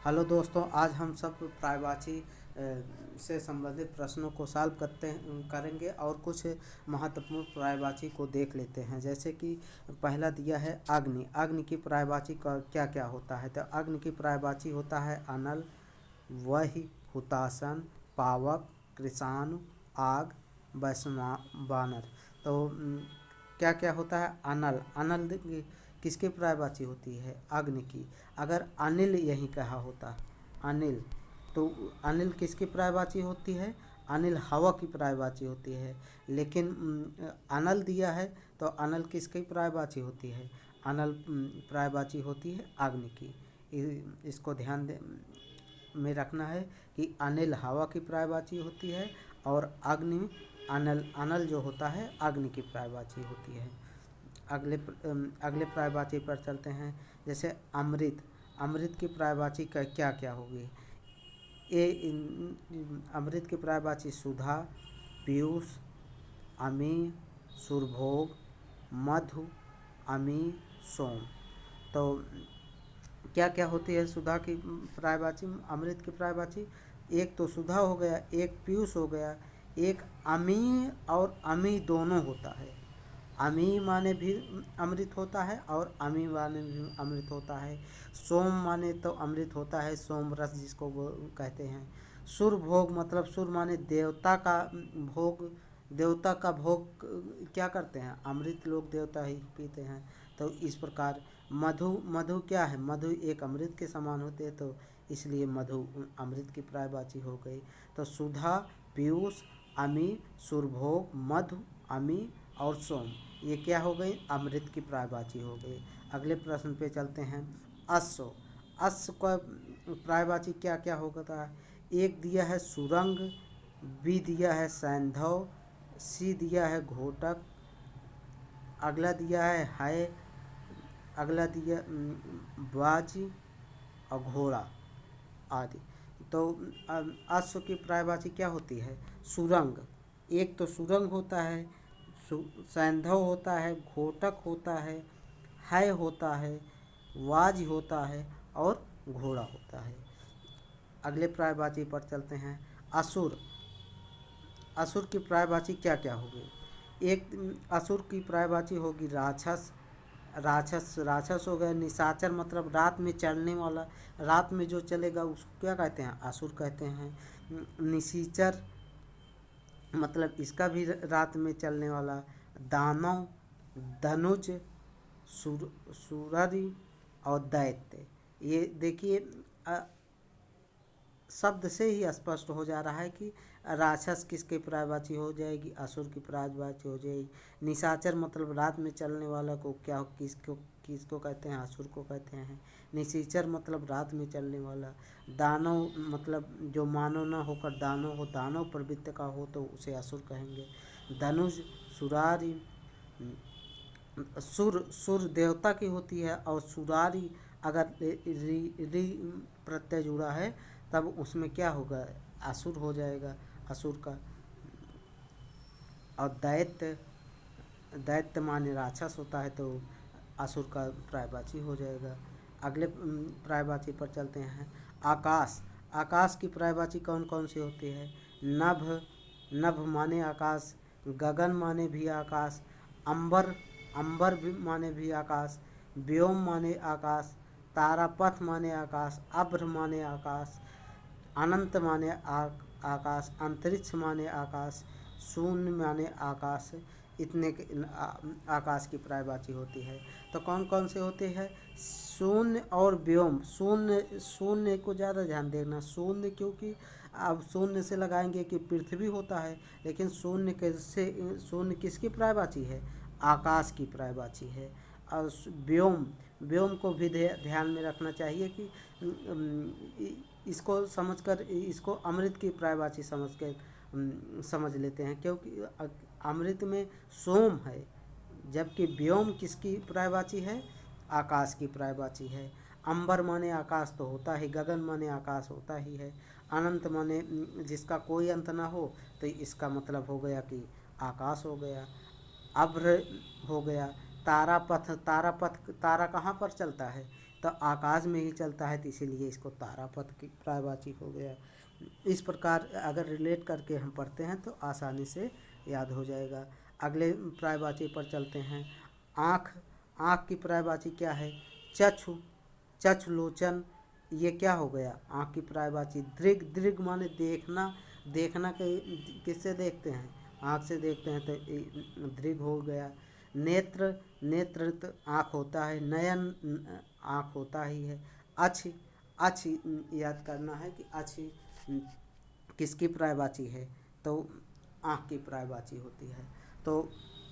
Hello दोस्तों, आज हम सब प्रायवाची से संबंधित प्रश्नों को सॉल्व करेंगे और कुछ महत्वपूर्ण प्रायवाची को देख लेते हैं। जैसे कि पहला दिया है अग्नि। अग्नि की प्रायवाची का क्या क्या होता है? तो अग्नि की प्रायवाची होता है अनल, वही, हुतासन, पावक, कृषाणु, आग, वानर। तो क्या क्या होता है? अनल। अनल किसकी प्रायवाची होती है? अग्नि की। अगर अनिल यही कहा होता, अनिल, तो अनिल किसकी प्रायवाची होती है? अनिल हवा की प्रायवाची होती है। लेकिन अनल दिया है तो अनल किसकी प्रायवाची होती है? अनल प्रायवाची होती है अग्नि की। इसको ध्यान में रखना है कि अनिल हवा की प्रायवाची होती है और अग्नि अनल अनल जो होता है अग्नि की प्रायवाची होती है। अगले प्रायवाची पर चलते हैं। जैसे अमृत। अमृत की प्रायवाची का क्या क्या होगी? अमृत की प्रायवाची सुधा, पीयूष, अमीय, सुरभोग, मधु, अमीय, सोम। तो क्या क्या होती है सुधा की प्रायवाची, अमृत की प्रायवाची? एक तो सुधा हो गया, एक पीयूष हो गया, एक अमीय और अमी दोनों होता है। अमी माने भी अमृत होता है और अमी माने भी अमृत होता है। सोम माने तो अमृत होता है, सोम रस जिसको वो कहते हैं। सुर भोग मतलब सुर माने देवता का भोग। देवता का भोग क्या करते हैं? अमृत लोग देवता ही पीते हैं। तो इस प्रकार मधु। मधु क्या है? मधु एक अमृत के समान होते हैं, तो इसलिए मधु अमृत की प्रायवाची हो गई। तो सुधा, पीयूष, अमी, सुरभोग, मधु, अमी और सोम, ये क्या हो गई? अमृत की प्रायवाची हो गई। अगले प्रश्न पे चलते हैं। अश्व। अश्व का प्रायवाची क्या क्या होता है? एक दिया है सुरंग, बी दिया है सैंधव, सी दिया है घोटक, अगला दिया है, अगला दिया बाज और घोड़ा आदि। तो अश्व की प्रायवाची क्या होती है? सुरंग। एक तो सुरंग होता है, सैंधव होता है, घोटक होता है होता है, वाज होता है और घोड़ा होता है। अगले प्रायवाची पर चलते हैं। असुर। असुर की प्रायवाची क्या क्या होगी? एक असुर की प्रायवाची होगी राक्षस। राक्षस हो गया। निशाचर मतलब रात में चलने वाला, रात में जो चलेगा उसको क्या कहते हैं? असुर कहते हैं। निशाचर मतलब इसका भी रात में चलने वाला। दानव, धनुज, सुररी और दैत्य। ये देखिए शब्द से ही स्पष्ट हो जा रहा है कि राक्षस किसकी प्रायवाची हो जाएगी? असुर की प्रायवाची हो जाएगी। निशाचर मतलब रात में चलने वाला को क्या किसको किसको कहते हैं? असुर को कहते हैं। निशाचर मतलब रात में चलने वाला। दानव मतलब जो मानव न होकर दानव हो, दानव प्रवृत्ति का हो तो उसे असुर कहेंगे। धनुष, सुरारी, सुर देवता की होती है और सुरारी अगर री प्रत्यय जुड़ा है तब उसमें क्या होगा? असुर हो जाएगा, असुर का। और दैत्य, दैत्य माने राक्षस होता है तो असुर का प्रायवाची हो जाएगा। अगले प्रायवाची पर चलते हैं। आकाश। आकाश की प्रायवाची कौन कौन सी होती है? नभ। नभ माने आकाश, गगन माने भी आकाश, अंबर, अंबर भी माने भी आकाश, व्योम माने आकाश, तारापथ माने आकाश, अभ्र माने आकाश, अनंत माने आकाश, अंतरिक्ष माने आकाश, शून्य माने आकाश। इतने आकाश की प्रायवाची होती है। तो कौन कौन से होते हैं? शून्य और व्योम। शून्य, शून्य को ज़्यादा ध्यान देना। शून्य क्योंकि अब शून्य से लगाएंगे कि पृथ्वी होता है, लेकिन शून्य कैसे? शून्य किसकी प्रायवाची है? आकाश की प्रायवाची है। और व्योम, व्योम को भी ध्यान में रखना चाहिए कि इसको समझकर इसको अमृत की प्रायवाची समझ लेते हैं, क्योंकि अमृत में सोम है, जबकि व्योम किसकी प्रायवाची है? आकाश की प्रायवाची है। अंबर माने आकाश तो होता ही, गगन माने आकाश होता ही है। अनंत माने जिसका कोई अंत ना हो, तो इसका मतलब हो गया कि आकाश हो गया। अभ्र हो गया। तारापथ, तारापथ, तारा कहाँ पर चलता है? तो आकाश में ही चलता है, तो इसीलिए इसको तारापथ की पर्यायवाची हो गया। इस प्रकार अगर रिलेट करके हम पढ़ते हैं तो आसानी से याद हो जाएगा। अगले पर्यायवाची पर चलते हैं। आँख, आँख की पर्यायवाची क्या है? चक्षु, चक्षुलोचन, ये क्या हो गया? आँख की पर्यायवाची। दृग, दृग माने देखना, देखना के किससे देखते हैं? आँख से देखते हैं, तो दृग हो गया। नेत्र, नेत्र तो आँख होता है। नयन आँख होता ही है। अक्ष, अक्ष याद करना है कि अक्ष किसकी पर्यायवाची है? तो आँख की पर्यायवाची होती है। तो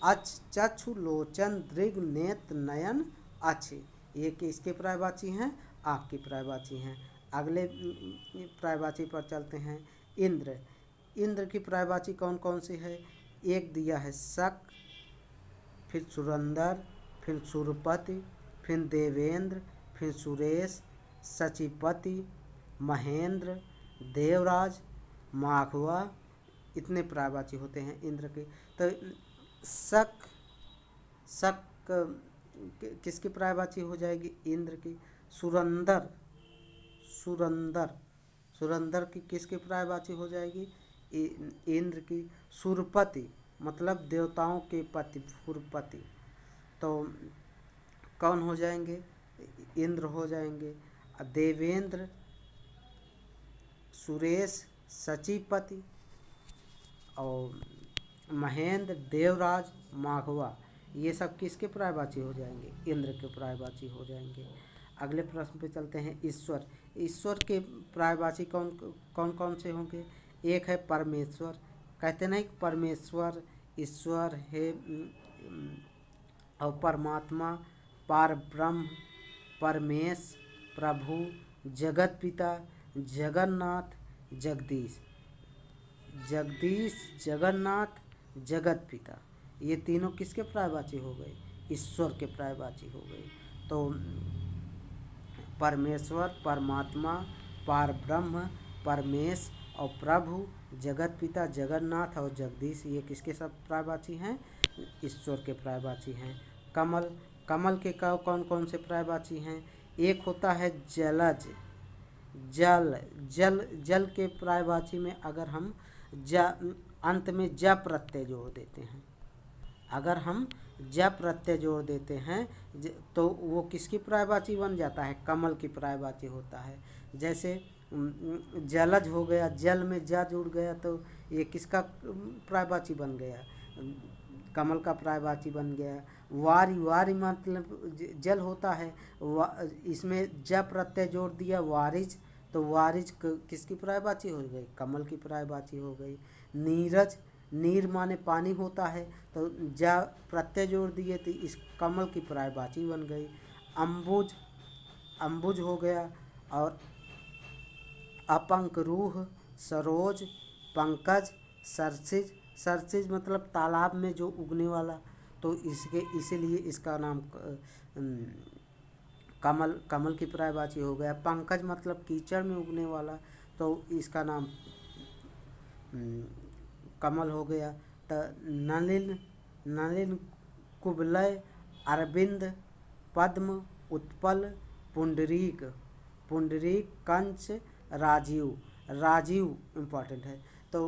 अक्ष, चक्षु, लोचन, दृग, नेत्र, नयन, अक्ष, ये किसके पर्यायवाची हैं? आँख की पर्यायवाची हैं। अगले पर्यायवाची पर चलते हैं। इंद्र, इंद्र की पर्यायवाची कौन कौन सी है? एक दिया है शक, फिर सुरंदर, फिर सुरपति, फिर देवेंद्र, फिर सुरेश, सचिपति, महेंद्र, देवराज, माघवा, इतने पर्यायवाची होते हैं इंद्र के। तो शक, शक किसकी पर्यायवाची हो जाएगी? इंद्र की। सुरंदर, सुरंदर, सुरंदर की किसकी पर्यायवाची हो जाएगी? इंद्र की। सुरपति मतलब देवताओं के पति, सुरपति, तो कौन हो जाएंगे? इंद्र हो जाएंगे। देवेंद्र, सुरेश, सचिपति, और महेंद्र, देवराज, माघवा, ये सब किसके पर्यायवाची हो जाएंगे? इंद्र के पर्यायवाची हो जाएंगे। अगले प्रश्न पे चलते हैं। ईश्वर, ईश्वर के पर्यायवाची कौन कौन कौन से होंगे? एक है परमेश्वर, कहते नहीं परमेश्वर, ईश्वर है, और परमात्मा, पार ब्रह्म, परमेश, प्रभु, जगत पिता, जगन्नाथ, जगदीश, जगदीश, जगन्नाथ, जगत पिता, ये तीनों किसके पर्यायवाची हो गए? ईश्वर के पर्यायवाची हो गए। तो परमेश्वर, परमात्मा, पार ब्रह्म, परमेश और प्रभु, जगत पिता, जगन्नाथ और जगदीश, ये किसके सब पर्यायवाची हैं? ईश्वर के पर्यायवाची हैं। कमल, कमल के कौन कौन से पर्यायवाची हैं? एक होता है जलज, जल, जल, जल के पर्यायवाची में अगर हम अंत में ज प्रत्यय जोड़ देते हैं, अगर हम ज प्रत्यय जोड़ देते हैं तो वो किसकी पर्यायवाची बन जाता है? कमल की पर्यायवाची होता है। जैसे जलज हो गया, जल में जा जुड़ गया, तो ये किसका पर्यायवाची बन गया? कमल का पर्यायवाची बन गया। वारी, वारी मतलब जल होता है, इसमें ज प्रत्यय जोड़ दिया, वारिज, तो वारिज किसकी पर्यायवाची हो गई? कमल की पर्यायवाची हो गई। नीरज, नीर माने पानी होता है, तो जा प्रत्यय जोड़ दिए तो इस कमल की पर्यायवाची बन गई। अम्बुज, अम्बुज हो गया। और अपंक रूह, सरोज, पंकज, सरसिज, सरसिज मतलब तालाब में जो उगने वाला, तो इसके इसीलिए इसका नाम कमल, कमल की पर्यायवाची हो गया। पंकज मतलब कीचड़ में उगने वाला, तो इसका नाम कमल हो गया। तो नलिन, नलिन, कुबलय, अरविंद, पद्म, उत्पल, पुंडरीक, पुंडरीक, कंच, राजीव, राजीव इम्पॉर्टेंट है। तो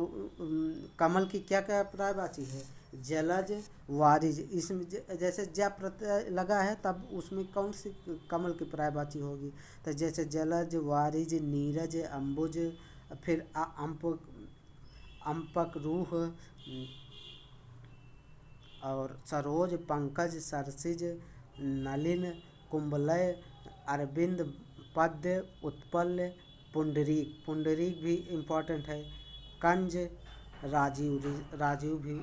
कमल की क्या क्या पर्यायवाची है? जलज, वारिज, इसमें जैसे ज प्रत्यय लगा है तब उसमें कौन सी कमल की पर्यायवाची होगी? तो जैसे जलज, वारिज, नीरज, अम्बुज, फिर अम्पक रूह, और सरोज, पंकज, सरसिज, नलिन, कुंबलय, अरविंद, पद्य, उत्पल, पुंडरीक, पुंडरीक भी इम्पॉर्टेंट है। कंज, राजीव, राजीव भी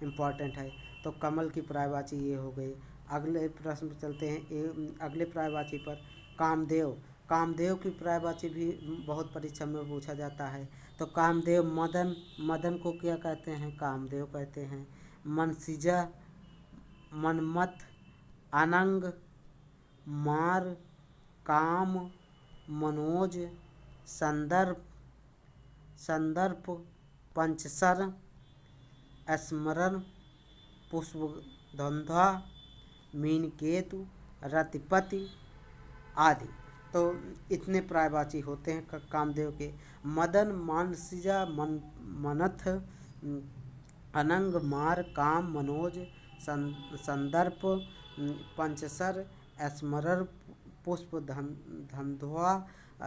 इम्पॉर्टेंट है। तो कमल की पर्यायवाची ये हो गई। अगले प्रश्न पर चलते हैं। अगले पर्यायवाची पर कामदेव, कामदेव की पर्यायवाची भी बहुत परीक्षा में पूछा जाता है। तो कामदेव, मदन, मदन को क्या कहते हैं? कामदेव कहते हैं। मनसिजा, मनमथ, अनंग, मार, काम, मनोज, संदर्भ, संदर्प, पंचसर, स्मरण, पुष्पगंधा, मीनकेतु, रतिपति आदि। तो इतने प्रायवाची होते हैं कामदेव के। मदन मानसिजा मनथ अनंग मार काम मनोज संदर्प पंचसर स्मरर पुष्प धंधुआ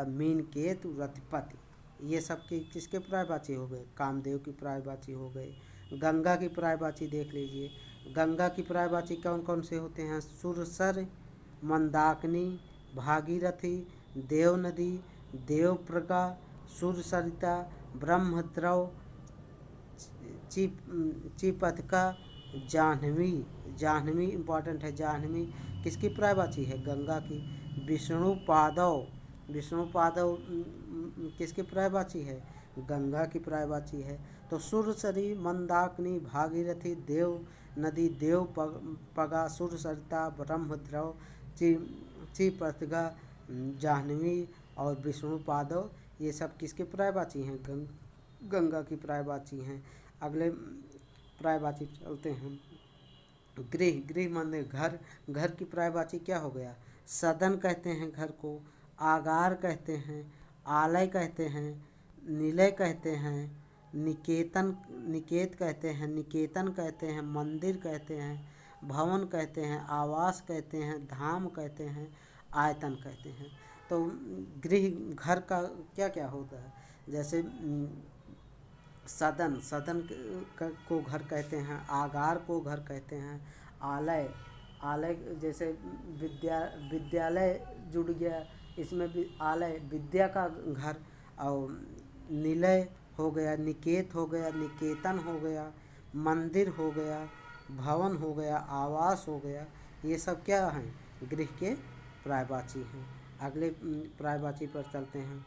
मीन केतु रतिपति। ये सब के किसके प्रायवाची हो गए? कामदेव की प्रायवाची हो गए। गंगा की प्रायवाची देख लीजिए। गंगा की प्रायवाची कौन कौन से होते हैं? सुरसर, मंदाकिनी, भागीरथी, देव नदी, देवप्रगा, सुरसरिता, ब्रह्मद्रव, चिपथका, जाह्नवी। जाह्नवी इम्पॉर्टेंट है। जाह्नवी किसकी प्रायवाची है? गंगा की। विष्णु पादव, विष्णु पादव किसकी प्रायवाची है? गंगा की प्रायवाची है। तो सुरसरी, मंदाकिनी, भागीरथी, देव नदी, देव पगा, सुरसरिता, ब्रह्मद्रव, चिपथगा, जाह्नवी और विष्णु पादव, ये सब किसके प्रायवाची हैं? गंगा की प्रायवाची हैं। अगले प्रायवाची चलते हैं। गृह, गृह माने घर। घर की प्रायवाची क्या हो गया? सदन कहते हैं घर को, आगार कहते हैं, आलय कहते हैं, निलय कहते हैं, निकेतन निकेत कहते हैं, निकेतन कहते हैं, मंदिर कहते हैं, भवन कहते हैं, आवास कहते हैं, धाम कहते हैं, आयतन कहते हैं। तो गृह घर का क्या क्या होता है? जैसे सदन, सदन को घर कहते हैं, आगार को घर कहते हैं, आलय, आलय जैसे विद्यालय जुड़ गया, इसमें भी आलय विद्या का घर। और निलय हो गया, निकेत हो गया, निकेतन हो गया, मंदिर हो गया, भवन हो गया, आवास हो गया। ये सब क्या हैं? गृह के प्रायवाची हैं। अगले प्रायवाची पर चलते हैं।